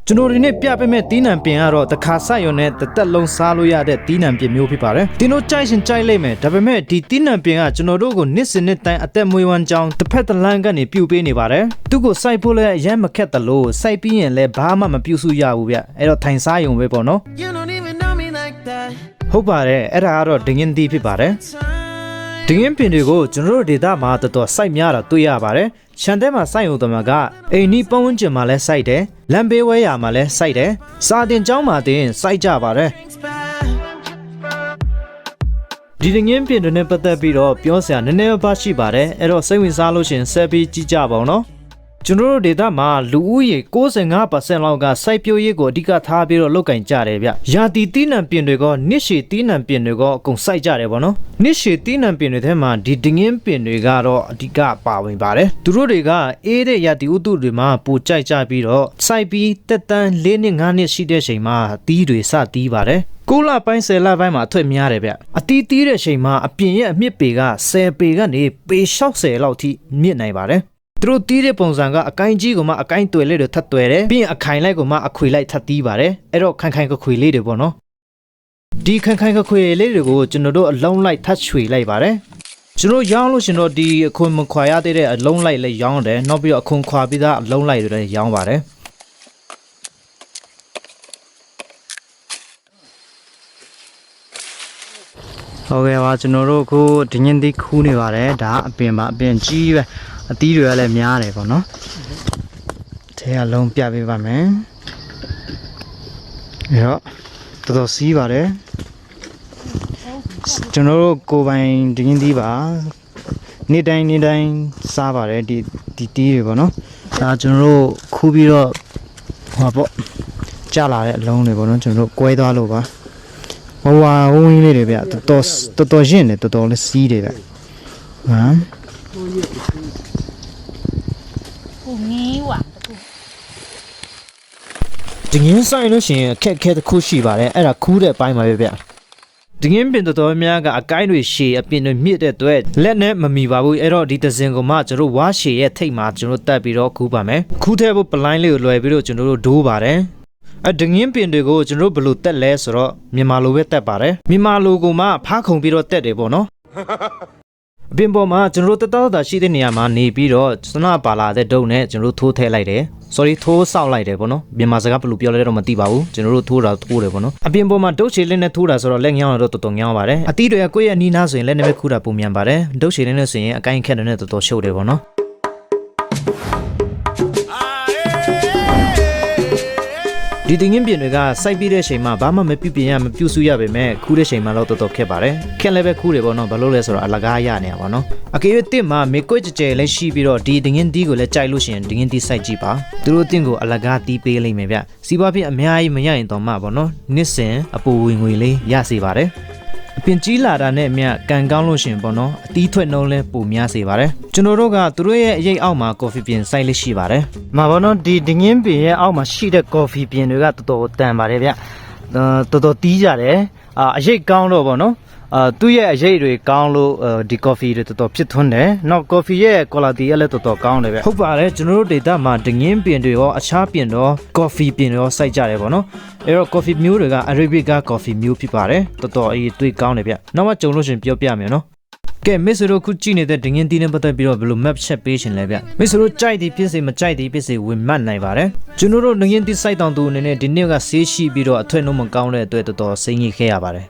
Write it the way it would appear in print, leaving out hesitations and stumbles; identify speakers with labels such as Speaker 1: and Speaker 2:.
Speaker 1: ကျွန်တော်ဒီနေ့ပြပေးမဲ့တီးနံပင်ကတော့တခါဆက်ရုံနဲ့တစ်သက်လုံးစားလို့ရတဲ့တီးနံပင်မျိုးဖြစ်ပါတယ်။ဒီလိုကြိုက်ရှင်ကြိုက်လိုက်မယ်ဒါပေမဲ့ဒီတီးနံပင်ကကျွန်တော်တို့ကိုနှစ်စဉ်နှစ်တိုင်းအသက်မွေးဝမ်းကြောင်းတစ်ဖက်တစ်လမ်းကနေပြုတ်ပေးနေပါတယ်။သူ့ကိုစိုက်ဖို့လည်းအရင်မခက်တလို့စိုက်ပြီးရင်လည်းဘာမှမပြုတ်စုရဘူးဗျ။အဲ့တော့ထိုင်စားရုံပဲပေါ့နော်။ဟုတ်ပါတယ်အဲ့ဒါကတော့ဒငင်းတီးဖြစ်ပါတယ်။ဒငင်းပင်တွေကိုကျွန်တော်တို့ဒေသမှာတော်တော်စိုက်များတာတွေ့ရပါတယ်။ခြံထဲမှာစိုက်ရုံတမကအိမ်နီးပတ်ဝန်းကျင်မှာလည်းစိုက်တယ်လမ်းဘေးဝဲရာမှာလည်းစိုက်တယ်စာတင်ကျောင်းမှာတင်စိုက်ကြပါတယ်ဒီငင်းပင်တွေနဲ့ပတ်သက်ပြီးတော့ပြောစရာနည်းနည်းပါးရှိပါတယ်အဲ့တော့စိတ်ဝင်စားလို့ရှင်ဆက်ပြီးကြည့်ကြပါဦးနော်ကျွန်တော်တို့ဒေသမှာလူဦးရေ 95% လောက်ကစိုက်ပျိုးရေးကိုအဓိကထားပြီးတော့လုပ်ကင်ကြတယ်ဗျ။ရာသီတီးနှံပင်တွေကနှစ်ရှည်တီးနှံပင်တွေကအကုန်စိုက်ကြတယ်ပေါ့နော်။နှစ်ရှည်တီးနှံပင်တွေထဲမှာဒီဒငင်းပင်တွေကတော့အဓိကပါဝင်ပါတယ်။သူတို့တွေကအေးတဲ့ရာသီဥတုတွေမှာပိုကြိုက်ကြပြီးတော့စိုက်ပြီးတက်တန်း4နှစ်5နှစ်ရှိတဲ့ချိန်မှာတီးတွေစတီးပါတယ်။9လပိုင်း10လပိုင်းမှာအထွတ်များတယ်ဗျအတီးတီးတဲ့ချိန်မှာအပြင်ရဲ့အမြင့်ပေက10ပေကနေပေ60လောက်ထိမြင့်နိုင်ပါတယ်သူတို့တီးတဲ့ပုံစံကအကိုင်းကြီးကမှအကိုင်းတွယ်လေးတွေထပ်တွယ်တယ်ပြီးရင်အခိုင်လိုက်ကမှအခွေလိုက်ထပ်တီးပါတယ်အဲ့တော့ခိုင်ခိုင်ကခွေလေးတွေပေါ့နော်ဒီခိုင်ခိုင်ကခွေလေးတွေကိုကျွန်တော်တို့အလုံးလိုက်ထပ်ချွေလိုက်ပါတယ်ကျွန်တော်ရောင်းလို့ရှင်တော့ဒီအခွန်မခွာရတဲ့အလုံးလိုက်လည်းရောင်းတယ်နောက်ပြီးတော့အခွန်ခွာပြီးသားအလုံးလိုက်တွေလည်းရောင်းပါတယ်ဟုတ်ကဲ့ပါကျွန်တော်တို့အခုဒင်းရင်တီးခူးနေပါတယ်ဒါအပင်ပါအပင်ကြီးပဲအသီးတွေကလည်းများတယ်ပေါ့နော်ထဲအလုံးပြပေးပါမယ်အဲ့တော့တော်တော်စီးပါတယ်ကျွန်တော်တို့ကိုပိုင်ဒင်းရင်တီးပါနေ့တိုင်းစားပါတယ်ဒီတီးတွေပေါ့နော်ဒါကျွန်တော်တို့ခူးပြီးတော့ဟောပေါ့ကျလာတဲ့အလုံးတွေပေါ့နော်ကျွန်တော်တို့ကွဲသွားလို့ပါဝဝင်းလေးတွေဗျတော်တော်ရင့်တယ်တော်တော်လေးစီးတယ်ဗျဟမ်ငေးဝါဒီငင်းဆိုင်လို့ရှိရင်အခက်တစ်ခုရှိပါတယ်အဲ့ဒါခူးတဲ့အပိုင်းပါပဲဗျဒီငင်းပင်တော်များကအကိုင်းတွေရှည်အပင်တွေမြင့်တဲ့အတွက်လက်နဲ့မမီပါဘူးအဲ့တော့ဒီသစင်ကမှကျွန်တော်ဝါရှည်ရဲ့ထိတ်မှာကျွန်တော်တက်ပြီးတော့ခူးပါမယ်ခူးထဲဖို့ပလိုင်းလေးကိုလွယ်ပြီးတော့ကျွန်တော်တို့ဒိုးပါတယ်ဒငင်းပင်တွေကိုကျွန်တော်ဘယ်လိုတက်လဲဆိုတော့မြန်မာလိုပဲတက်ပါတယ်မြန်မာလိုကမှဖားခုံပြီးတော့တက်တယ်ပေါ့နော်အပင်ပေါ်မှာကျွန်တော်တို့တက်တာရှိတဲ့နေရာမှာနေပြီးတော့စနပါလာတဲ့ဒုံနဲ့ကျွန်တော်ထိုးထည့်လိုက်တယ် sorry ထိုးဆောက်လိုက်တယ်ပေါ့နော်မြန်မာစကားဘယ်လိုပြောလဲတော့မသိပါဘူးကျွန်တော်တို့ထိုးတယ်ပေါ့နော်အပင်ပေါ်မှာဒုတ်ချေလေးနဲ့ထိုးတာဆိုတော့လက်ငောင်းတော့တော်တော်ငောင်းပါတယ်အတီးတွေကကိုယ့်ရဲ့နီးနားဆိုရင်လက်နဲ့ပဲခူးတာပုံမြန်ပါတယ်ဒုတ်ချေလေးနဲ့ဆိုရင်အကိုင်းခက်တဲ့နဲ့တော်တော်ရှုပ်တယ်ပေါ့နော်ဒီတင်ငင်းပြင်တွေကစိုက်ပြီးတဲ့ချိန်မှာဘာမှမပြုပြင်ရမပြုစုရပေမဲ့ခူးတဲ့ချိန်မှာတော့တော်တော်ခက်ပါတယ်ခက်လည်းပဲခူးတယ်ပေါ့နော်ဘာလို့လဲဆိုတော့အလကားရနေတာပေါ့နော်အကေတစ်မှာမေကွက်ကြဲလည်းရှိပြီးတော့ဒီတင်ငင်းတီးကိုလည်းကြိုက်လို့ရှိရင်တင်ငင်းတီးစိုက်ကြည့်ပါသူတို့တင်ကိုအလကားတီးပေးလိမ့်မယ်ဗျစီးပွားဖြစ်အများကြီးမရရင်တော့မှပေါ့နော်နှစ်စဉ်အပူဝင်ငွေလေးရစေပါတယ်အပင်ကြီးလာတာနဲ့အမျှကန်ကောင်းလို့ရှင်ပေါ့နော်အတီးထွက်နှုံးလဲပိုများစေပါတယ်ကျွန်တော်တို့ကသူတို့ရဲ့အရေးအောက်မှာကော်ဖီပြင်စိုက်လေးရှိပါတယ်မှာပေါ့နော်ဒီဒငင်းပင်ရဲ့အောက်မှာရှိတဲ့ကော်ဖီပြင်တွေကတော်တော်တန်ပါတယ်ဗျတော်တော်တီးကြတယ်အရေးကောင်းတော့ပေါ့နော်သူ့ရဲ့အရေးတွေကောင်းလို့ဒီကော်ဖီတွေတော်တော်ဖြစ်ထွန်းတယ်နောက်ကော်ဖီရဲ့ quality ကလည်းတော်တော်ကောင်းတယ်ဗျဟုတ်ပါတယ်ကျွန်တော်တို့ဒေတာမှာဒငင်းပင်တွေရောအခြားပင်တော့ကော်ဖီပင်တွေရောစိုက်ကြတယ်ပေါ့နော်အဲ့တော့ကော်ဖီမျိုးတွေက Arabica ကော်ဖီမျိုးဖြစ်ပါတယ်တော်တော်အေးတွေ့ကောင်းတယ်ဗျနောက်မှကြုံလို့ရှင်ပြောပြမယ်နော်ကဲမစ်စရိုခုကြည့်နေတဲ့ဒငင်းတီးနဲ့ပတ်သက်ပြီးတော့ဘယ်လို map ချက်ပေးရှင်လဲဗျမစ်စရိုကြိုက်သည်ဖြစ်စေမကြိုက်သည်ဖြစ်စေဝင်မှတ်နိုင်ပါတယ်ကျွန်တော်တို့ဒငင်းတီးစိုက်တောင်သူအနေနဲ့ဒီနေ့ကဆေးရှိပြီးတော့အထွတ်နှုံးမကောင်းတဲ့အတွက်တော်တော်စိတ်ငြိခဲ့ရပါတယ်